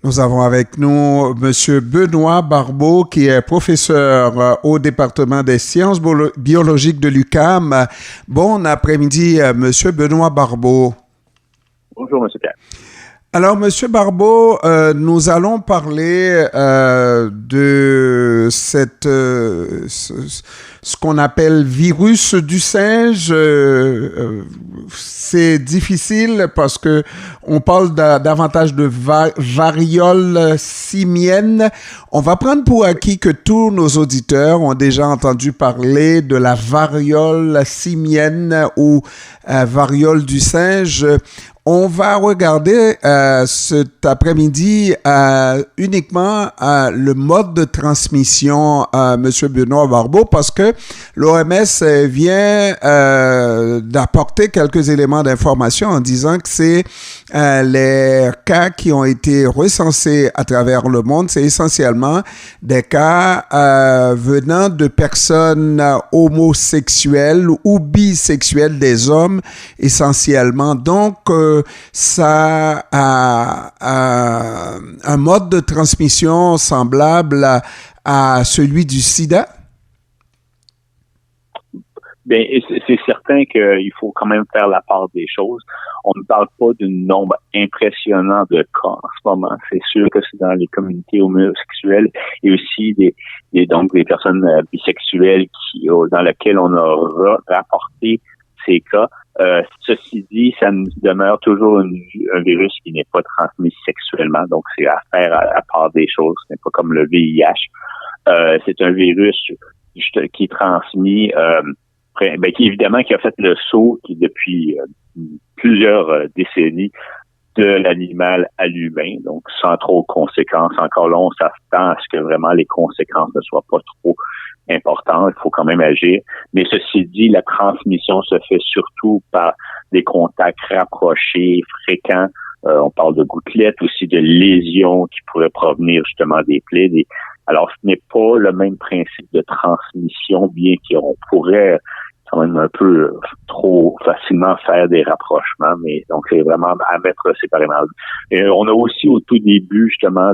Nous avons avec nous Monsieur Benoît Barbeau, qui est professeur au département des sciences biologiques de l'UQAM. Bon après-midi, Monsieur Benoît Barbeau. Bonjour, Monsieur Pierre. Alors, Monsieur Barbeau, nous allons parler de ce qu'on appelle virus du singe. C'est difficile parce que on parle davantage de variole simienne. On va prendre pour acquis que tous nos auditeurs ont déjà entendu parler de la variole simienne ou variole du singe. On va regarder cet après-midi uniquement le mode de transmission, Monsieur Benoît Barbeau, parce que l'OMS vient d'apporter quelques éléments d'information en disant que c'est les cas qui ont été recensés à travers le monde, c'est essentiellement des cas venant de personnes homosexuelles ou bisexuelles, des hommes essentiellement. Donc, ça a un mode de transmission semblable à celui du sida? Bien, c'est certain qu'il faut quand même faire la part des choses. On ne parle pas d'un nombre impressionnant de cas en ce moment. C'est sûr que c'est dans les communautés homosexuelles et aussi donc des personnes bisexuelles dans lesquelles on a rapporté ces cas. Ceci dit, ça nous demeure toujours un virus qui n'est pas transmis sexuellement, donc c'est à faire à part des choses. Ce n'est pas comme le VIH. C'est un virus qui est transmis, qui a fait le saut qui depuis plusieurs décennies de l'animal à l'humain, donc sans trop de conséquences. Encore là, on s'attend à ce que vraiment les conséquences ne soient pas trop importantes. Il faut quand même agir. Mais ceci dit, la transmission se fait surtout par des contacts rapprochés, fréquents. On parle de gouttelettes, aussi de lésions qui pourraient provenir justement des plaies. Alors, ce n'est pas le même principe de transmission, bien qu'on pourrait quand même un peu trop facilement faire des rapprochements, mais donc c'est vraiment à mettre séparément. Et on a aussi au tout début justement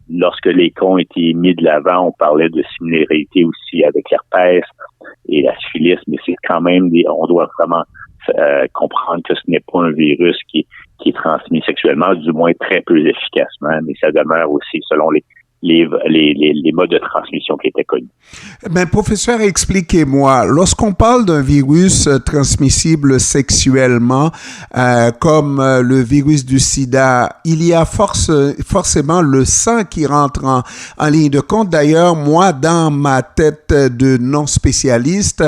lorsque les cas ont été mis de l'avant, on parlait de similarité aussi avec l'herpès et la syphilis, mais c'est quand même on doit vraiment comprendre que ce n'est pas un virus qui est transmis sexuellement, du moins très peu efficacement, mais ça demeure aussi selon les modes de transmission qui étaient connus. Ben, professeur, expliquez-moi, lorsqu'on parle d'un virus transmissible sexuellement, comme le virus du sida, il y a forcément le sang qui rentre en ligne de compte. D'ailleurs, moi, dans ma tête de non-spécialiste,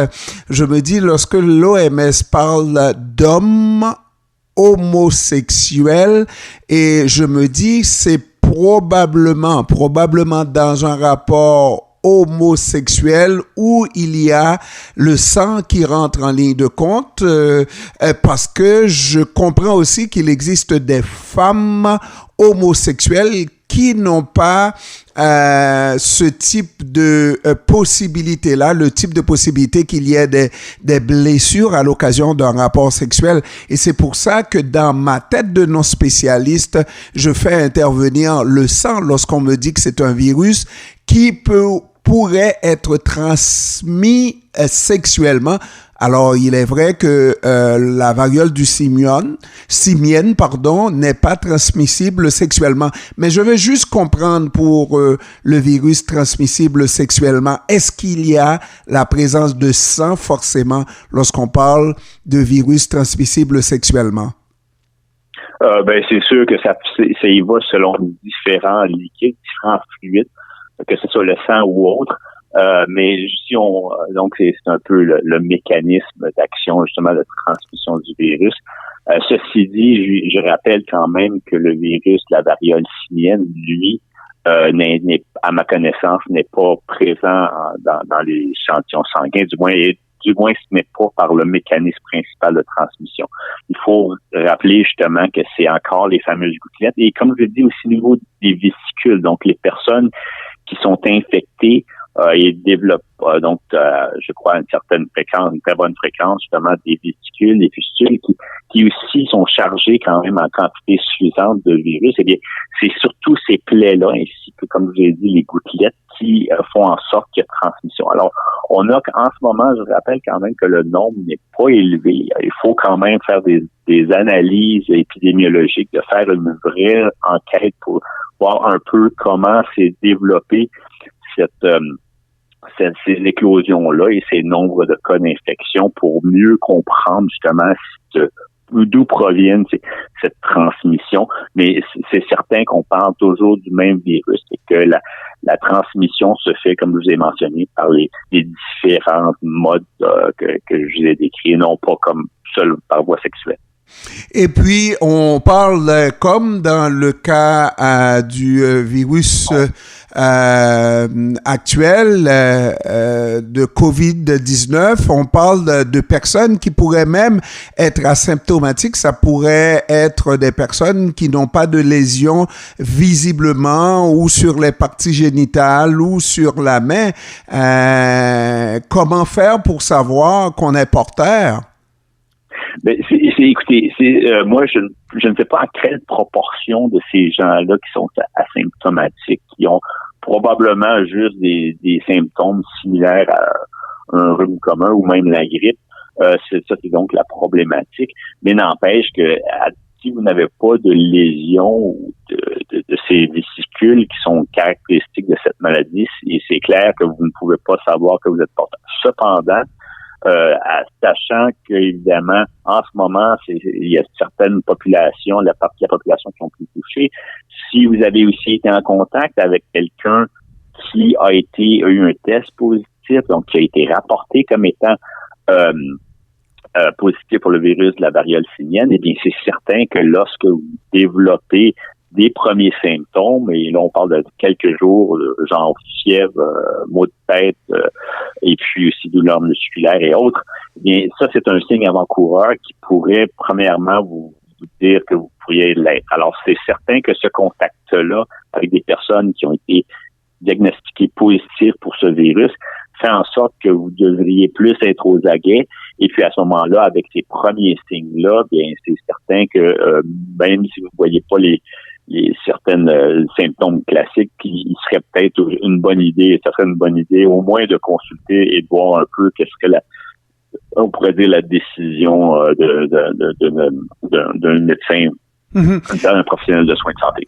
je me dis, lorsque l'OMS parle d'hommes homosexuels, et je me dis, c'est probablement dans un rapport homosexuel où il y a le sang qui rentre en ligne de compte, parce que je comprends aussi qu'il existe des femmes homosexuelles qui n'ont pas ce type de possibilité-là, le type de possibilité qu'il y ait des blessures à l'occasion d'un rapport sexuel. Et c'est pour ça que dans ma tête de non-spécialiste, je fais intervenir le sang lorsqu'on me dit que c'est un virus qui pourrait être transmis sexuellement. Alors, il est vrai que la variole du simienne, n'est pas transmissible sexuellement. Mais je veux juste comprendre pour le virus transmissible sexuellement, est-ce qu'il y a la présence de sang forcément lorsqu'on parle de virus transmissible sexuellement? C'est sûr que ça y va selon différents liquides, différents fluides, que ce soit le sang ou autre. Mais si donc c'est un peu le mécanisme d'action justement de transmission du virus. Ceci dit, je rappelle quand même que le virus de la variole simienne, lui, à ma connaissance, n'est pas présent dans les échantillons sanguins, du moins ce n'est pas par le mécanisme principal de transmission. Il faut rappeler justement que c'est encore les fameuses gouttelettes. Et comme je dis aussi au niveau des vésicules, donc les personnes qui sont infectées et développe je crois, une certaine fréquence, une très bonne fréquence, justement, des vésicules, des fistules qui aussi sont chargées quand même en quantité suffisante de virus. Eh bien, c'est surtout ces plaies-là, ainsi que, comme je vous ai dit, les gouttelettes qui font en sorte qu'il y a transmission. Alors, on a en ce moment, je rappelle quand même que le nombre n'est pas élevé. Il faut quand même faire des analyses épidémiologiques, de faire une vraie enquête pour voir un peu comment s'est développé ces éclosions-là et ces nombres de cas d'infection pour mieux comprendre justement d'où proviennent cette transmission. Mais c'est certain qu'on parle toujours du même virus et que la transmission se fait, comme je vous ai mentionné, par les différents modes que je vous ai décrits, non pas comme seul par voie sexuelle. Et puis, on parle, comme dans le cas du virus actuel de COVID-19, on parle de personnes qui pourraient même être asymptomatiques. Ça pourrait être des personnes qui n'ont pas de lésions visiblement ou sur les parties génitales ou sur la main. Comment faire pour savoir qu'on est porteur? Ben, écoutez, moi, je ne sais pas à quelle proportion de ces gens-là qui sont asymptomatiques, qui ont probablement juste des symptômes similaires à un rhume commun ou même la grippe. C'est donc la problématique. Mais n'empêche que si vous n'avez pas de lésions ou de ces vésicules qui sont caractéristiques de cette maladie, c'est clair que vous ne pouvez pas savoir que vous êtes porteur. Cependant, sachant qu'évidemment, en ce moment, il y a certaines populations, la partie de la population qui ont pu toucher. Si vous avez aussi été en contact avec quelqu'un qui a eu un test positif, donc qui a été rapporté comme étant positif pour le virus de la variole simienne, eh bien, c'est certain que lorsque vous développez des premiers symptômes, et là on parle de quelques jours, genre fièvre, maux de tête, et puis aussi douleurs musculaires et autres, eh bien ça c'est un signe avant-coureur qui pourrait premièrement vous dire que vous pourriez l'être. Alors c'est certain que ce contact-là avec des personnes qui ont été diagnostiquées positives pour ce virus fait en sorte que vous devriez plus être aux aguets. Et puis à ce moment-là, avec ces premiers signes-là, bien c'est certain que même si vous ne voyez pas les certaines symptômes classiques, il serait peut-être une bonne idée, ça serait une bonne idée au moins de consulter et de voir un peu qu'est-ce que on pourrait dire la décision d'un médecin, d'un professionnel de soins de santé.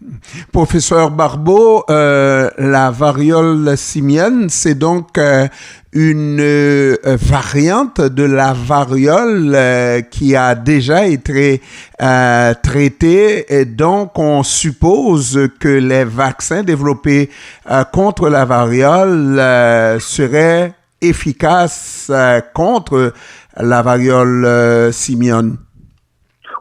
Professeur Barbeau, la variole simienne, c'est donc une variante de la variole qui a déjà été traitée, et donc on suppose que les vaccins développés contre la variole seraient efficaces contre la variole simienne.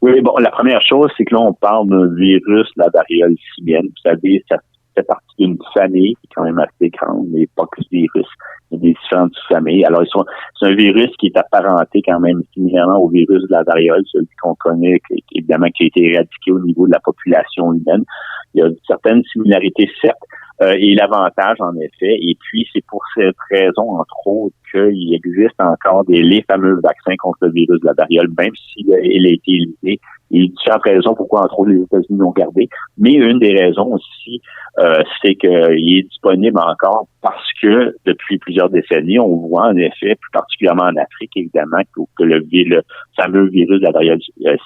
Oui, bon, la première chose, c'est que là, on parle d'un virus, la variole simienne. Vous savez, ça fait partie d'une famille qui est quand même assez grande, mais pas que ce virus. Il y a des différentes familles. Alors, c'est un virus qui est apparenté quand même similairement au virus de la variole, celui qu'on connaît, évidemment, qui a été éradiqué au niveau de la population humaine. Il y a certaines similarités, certes, et l'avantage, en effet. Et puis, c'est pour cette raison, entre autres, qu'il existe encore les fameux vaccins contre le virus de la variole, même s'il a été éliminé. Il y a différentes raisons pourquoi, entre autres, les États-Unis l'ont gardé. Mais une des raisons aussi, c'est qu'il est disponible encore parce que depuis plusieurs décennies, on voit en effet, plus particulièrement en Afrique, évidemment, que le fameux virus de la variole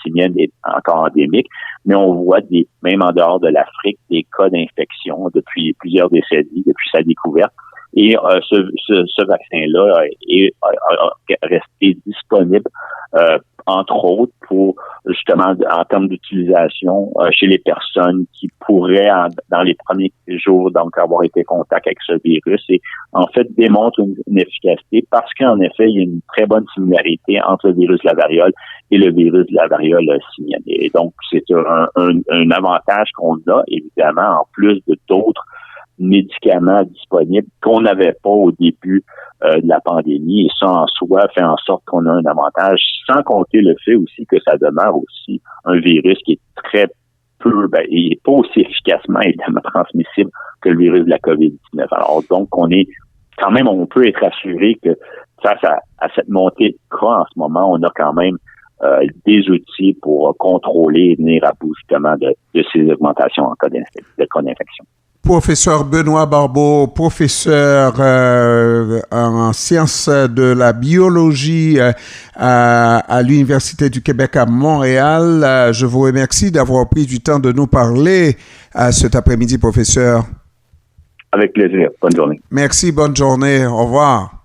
simienne est encore endémique. Mais on voit même en dehors de l'Afrique, des cas d'infection depuis plusieurs décennies, depuis sa découverte. Et ce vaccin-là est resté disponible, entre autres, pour justement en termes d'utilisation chez les personnes qui pourraient, dans les premiers jours, donc avoir été en contact avec ce virus, et en fait démontre une efficacité parce qu'en effet, il y a une très bonne similarité entre le virus de la variole et le virus de la variole simienne. Et donc, c'est un avantage qu'on a, évidemment, en plus de d'autres médicaments disponibles qu'on n'avait pas au début de la pandémie, et ça en soi fait en sorte qu'on a un avantage, sans compter le fait aussi que ça demeure aussi un virus qui est très peu, il n'est pas aussi efficacement évidemment transmissible que le virus de la COVID-19. Alors donc on est quand même, on peut être assuré que face à cette montée de cas en ce moment, on a quand même des outils pour contrôler et venir à bout justement de ces augmentations en cas de cas d'infection. Professeur Benoît Barbeau, professeur en sciences de la biologie à l'Université du Québec à Montréal. Je vous remercie d'avoir pris du temps de nous parler cet après-midi, professeur. Avec plaisir. Bonne journée. Merci, bonne journée. Au revoir.